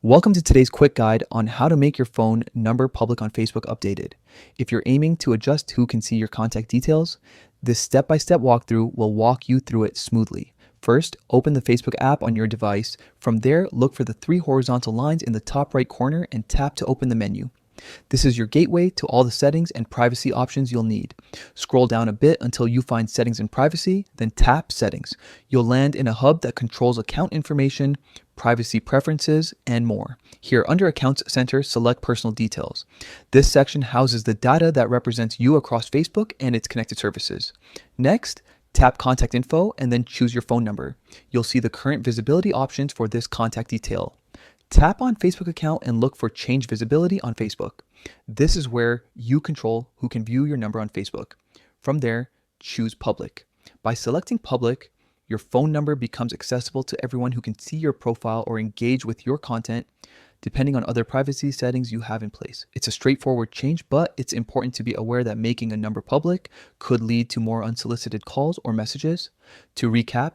Welcome to today's quick guide on how to make your phone number public on Facebook updated. If you're aiming to adjust who can see your contact details, this step-by-step walkthrough will walk you through it smoothly. First, open the Facebook app on your device. From there, look for the three horizontal lines in the top right corner and tap to open the menu. This is your gateway to all the settings and privacy options you'll need. Scroll down a bit until you find Settings and Privacy, then tap Settings. You'll land in a hub that controls account information, privacy preferences, and more. Here under Accounts Center, select Personal Details. This section houses the data that represents you across Facebook and its connected services. Next, tap Contact Info and then choose your phone number. You'll see the current visibility options for this contact detail. Tap on Facebook account and look for Change Visibility on Facebook. This is where you control who can view your number on Facebook. From there, choose Public. By selecting Public, your phone number becomes accessible to everyone who can see your profile or engage with your content, depending on other privacy settings you have in place. It's a straightforward change, but it's important to be aware that making a number public could lead to more unsolicited calls or messages. To recap,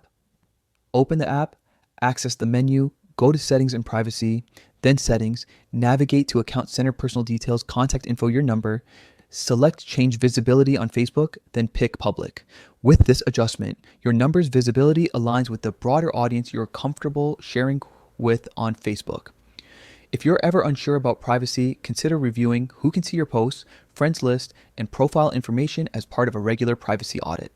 open the app, access the menu, go to Settings and Privacy, then Settings, navigate to Account Center Personal Details, Contact Info, your number, select Change Visibility on Facebook, then pick Public. With this adjustment, your number's visibility aligns with the broader audience you're comfortable sharing with on Facebook. If you're ever unsure about privacy, consider reviewing who can see your posts, friends list, and profile information as part of a regular privacy audit.